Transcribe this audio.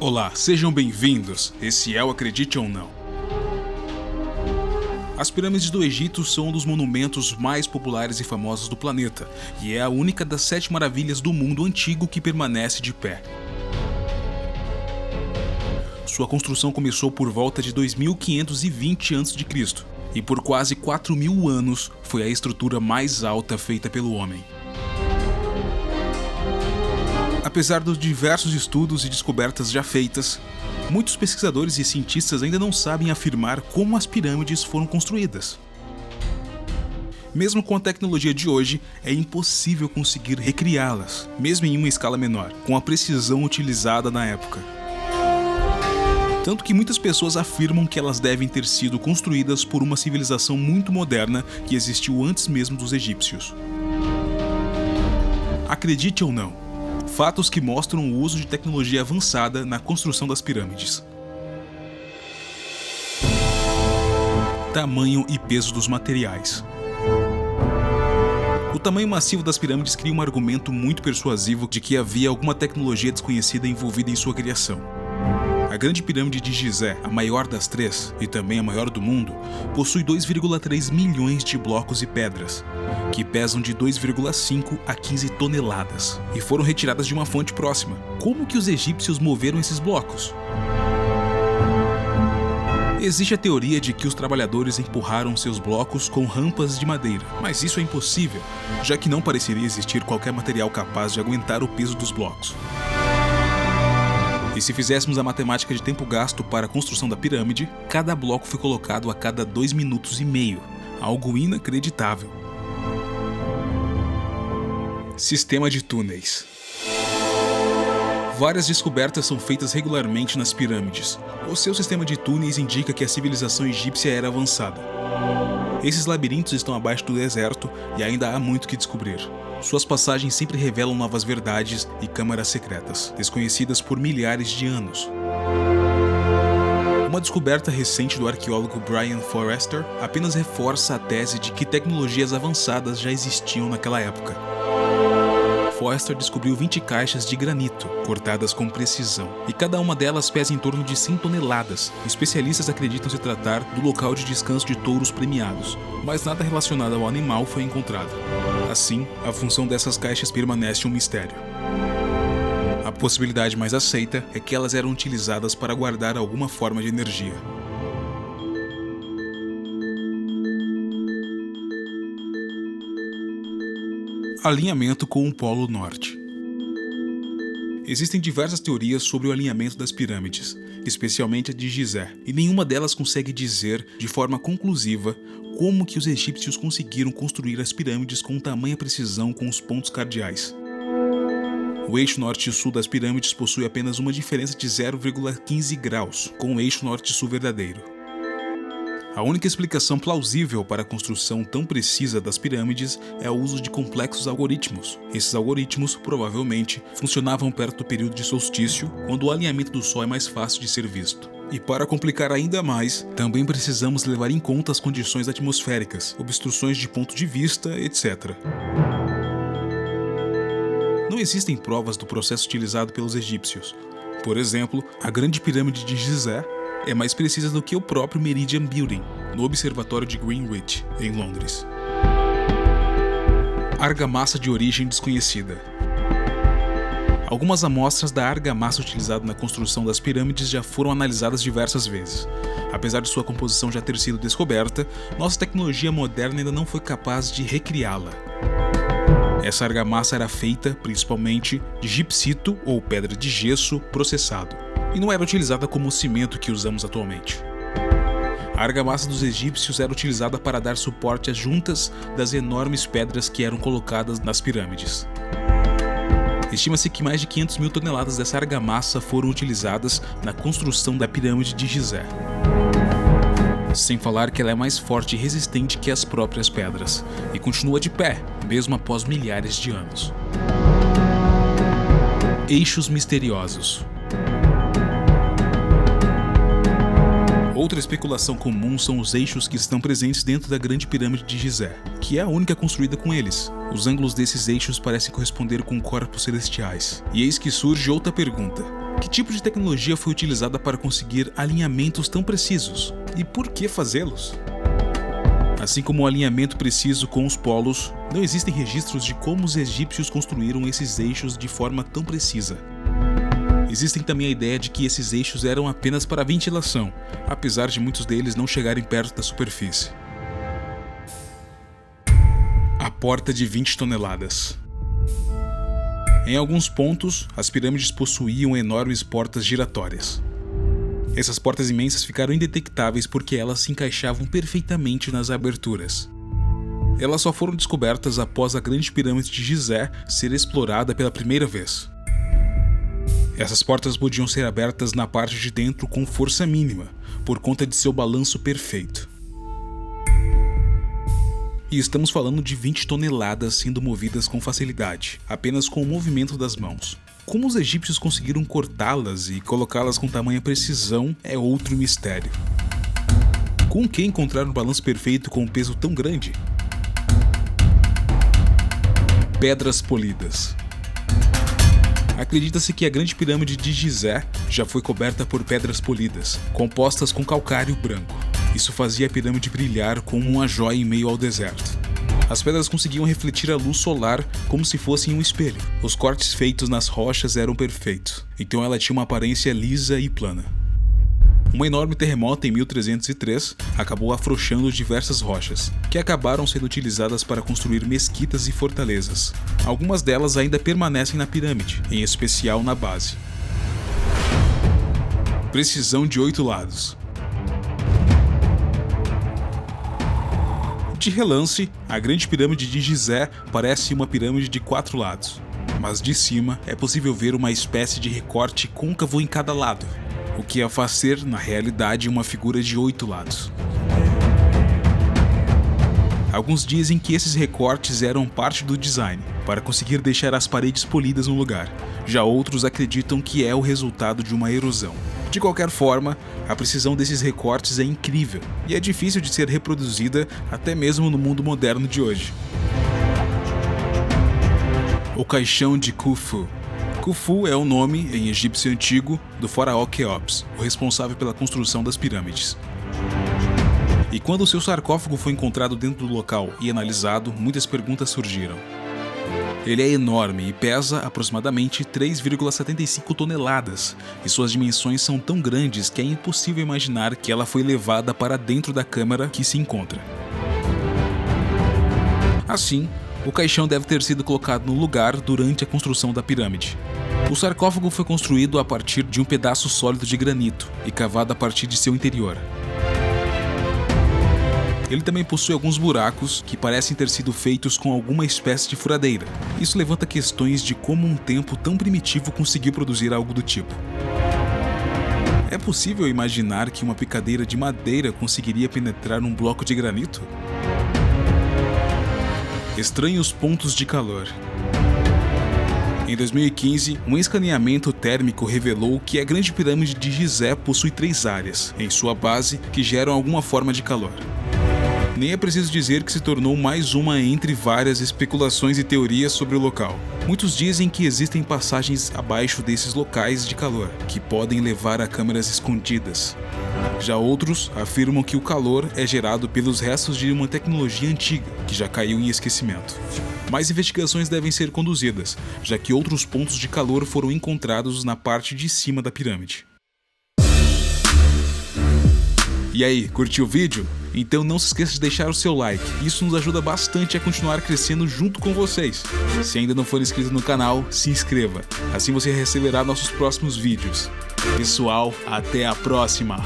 Olá, sejam bem-vindos. Esse é o Acredite ou Não. As pirâmides do Egito são um dos monumentos mais populares e famosos do planeta, e é a única das 7 maravilhas do mundo antigo que permanece de pé. Sua construção começou por volta de 2520 a.C., e por quase 4.000 anos foi a estrutura mais alta feita pelo homem. Apesar dos diversos estudos e descobertas já feitas, muitos pesquisadores e cientistas ainda não sabem afirmar como as pirâmides foram construídas. Mesmo com a tecnologia de hoje, é impossível conseguir recriá-las, mesmo em uma escala menor, com a precisão utilizada na época. Tanto que muitas pessoas afirmam que elas devem ter sido construídas por uma civilização muito moderna que existiu antes mesmo dos egípcios. Acredite ou não, fatos que mostram o uso de tecnologia avançada na construção das pirâmides. Tamanho e peso dos materiais. O tamanho massivo das pirâmides cria um argumento muito persuasivo de que havia alguma tecnologia desconhecida envolvida em sua criação. A Grande Pirâmide de Gizé, a maior das 3 e também a maior do mundo, possui 2,3 milhões de blocos e pedras, que pesam de 2,5 a 15 toneladas, e foram retiradas de uma fonte próxima. Como que os egípcios moveram esses blocos? Existe a teoria de que os trabalhadores empurraram seus blocos com rampas de madeira, mas isso é impossível, já que não pareceria existir qualquer material capaz de aguentar o peso dos blocos. E se fizéssemos a matemática de tempo gasto para a construção da pirâmide, cada bloco foi colocado a cada 2,5 minutos, algo inacreditável. Sistema de túneis. Várias descobertas são feitas regularmente nas pirâmides. O seu sistema de túneis indica que a civilização egípcia era avançada. Esses labirintos estão abaixo do deserto e ainda há muito que descobrir. Suas passagens sempre revelam novas verdades e câmaras secretas, desconhecidas por milhares de anos. Uma descoberta recente do arqueólogo Brian Forrester apenas reforça a tese de que tecnologias avançadas já existiam naquela época. Forrester descobriu 20 caixas de granito, cortadas com precisão, e cada uma delas pesa em torno de 100 toneladas. Especialistas acreditam se tratar do local de descanso de touros premiados, mas nada relacionado ao animal foi encontrado. Assim, a função dessas caixas permanece um mistério. A possibilidade mais aceita é que elas eram utilizadas para guardar alguma forma de energia. Alinhamento com o Polo Norte. Existem diversas teorias sobre o alinhamento das pirâmides, especialmente a de Gizé, e nenhuma delas consegue dizer de forma conclusiva como que os egípcios conseguiram construir as pirâmides com tamanha precisão com os pontos cardeais. O eixo norte e sul das pirâmides possui apenas uma diferença de 0,15 graus com o eixo norte-sul verdadeiro. A única explicação plausível para a construção tão precisa das pirâmides é o uso de complexos algoritmos. Esses algoritmos, provavelmente, funcionavam perto do período de solstício, quando o alinhamento do Sol é mais fácil de ser visto. E para complicar ainda mais, também precisamos levar em conta as condições atmosféricas, obstruções de ponto de vista, etc. Não existem provas do processo utilizado pelos egípcios. Por exemplo, a Grande Pirâmide de Gizé é mais precisa do que o próprio Meridian Building, no Observatório de Greenwich, em Londres. Argamassa de origem desconhecida. Algumas amostras da argamassa utilizada na construção das pirâmides já foram analisadas diversas vezes. Apesar de sua composição já ter sido descoberta, nossa tecnologia moderna ainda não foi capaz de recriá-la. Essa argamassa era feita, principalmente, de gipsito ou pedra de gesso processado, e não era utilizada como o cimento que usamos atualmente. A argamassa dos egípcios era utilizada para dar suporte às juntas das enormes pedras que eram colocadas nas pirâmides. Estima-se que mais de 500 mil toneladas dessa argamassa foram utilizadas na construção da pirâmide de Gizé. Sem falar que ela é mais forte e resistente que as próprias pedras, e continua de pé, mesmo após milhares de anos. Eixos misteriosos. Outra especulação comum são os eixos que estão presentes dentro da Grande Pirâmide de Gizé, que é a única construída com eles. Os ângulos desses eixos parecem corresponder com corpos celestiais. E eis que surge outra pergunta: Que tipo de tecnologia foi utilizada para conseguir alinhamentos tão precisos? E por que fazê-los? Assim como o alinhamento preciso com os polos, não existem registros de como os egípcios construíram esses eixos de forma tão precisa. Existem também a ideia de que esses eixos eram apenas para ventilação, apesar de muitos deles não chegarem perto da superfície. A porta de 20 toneladas. Em alguns pontos, as pirâmides possuíam enormes portas giratórias. Essas portas imensas ficaram indetectáveis porque elas se encaixavam perfeitamente nas aberturas. Elas só foram descobertas após a Grande Pirâmide de Gizé ser explorada pela primeira vez. Essas portas podiam ser abertas na parte de dentro com força mínima, por conta de seu balanço perfeito. E estamos falando de 20 toneladas sendo movidas com facilidade, apenas com o movimento das mãos. Como os egípcios conseguiram cortá-las e colocá-las com tamanha precisão é outro mistério. Com que encontrar um balanço perfeito com um peso tão grande? Pedras polidas. Acredita-se que a Grande Pirâmide de Gizé já foi coberta por pedras polidas, compostas com calcário branco. Isso fazia a pirâmide brilhar como uma joia em meio ao deserto. As pedras conseguiam refletir a luz solar como se fossem um espelho. Os cortes feitos nas rochas eram perfeitos, então ela tinha uma aparência lisa e plana. Um enorme terremoto em 1303 acabou afrouxando diversas rochas, que acabaram sendo utilizadas para construir mesquitas e fortalezas. Algumas delas ainda permanecem na pirâmide, em especial na base. Precisão de 8 lados. De relance, a Grande Pirâmide de Gizé parece uma pirâmide de 4 lados, mas de cima é possível ver uma espécie de recorte côncavo em cada lado, o que a faz ser, na realidade, uma figura de 8 lados. Alguns dizem que esses recortes eram parte do design, para conseguir deixar as paredes polidas no lugar. Já outros acreditam que é o resultado de uma erosão. De qualquer forma, a precisão desses recortes é incrível e é difícil de ser reproduzida até mesmo no mundo moderno de hoje. O caixão de Khufu. Khufu é o nome, em egípcio antigo, do faraó Quéops, o responsável pela construção das pirâmides. E quando seu sarcófago foi encontrado dentro do local e analisado, muitas perguntas surgiram. Ele é enorme e pesa aproximadamente 3,75 toneladas, e suas dimensões são tão grandes que é impossível imaginar que ela foi levada para dentro da câmara que se encontra. Assim, o caixão deve ter sido colocado no lugar durante a construção da pirâmide. O sarcófago foi construído a partir de um pedaço sólido de granito e cavado a partir de seu interior. Ele também possui alguns buracos que parecem ter sido feitos com alguma espécie de furadeira. Isso levanta questões de como um tempo tão primitivo conseguiu produzir algo do tipo. É possível imaginar que uma picadeira de madeira conseguiria penetrar num bloco de granito? Estranhos pontos de calor. Em 2015, um escaneamento térmico revelou que a Grande Pirâmide de Gizé possui 3 áreas, em sua base, que geram alguma forma de calor. Nem é preciso dizer que se tornou mais uma entre várias especulações e teorias sobre o local. Muitos dizem que existem passagens abaixo desses locais de calor, que podem levar a câmeras escondidas. Já outros afirmam que o calor é gerado pelos restos de uma tecnologia antiga, que já caiu em esquecimento. Mais investigações devem ser conduzidas, já que outros pontos de calor foram encontrados na parte de cima da pirâmide. E aí, curtiu o vídeo? Então não se esqueça de deixar o seu like, isso nos ajuda bastante a continuar crescendo junto com vocês. Se ainda não for inscrito no canal, se inscreva, assim você receberá nossos próximos vídeos. Pessoal, até a próxima!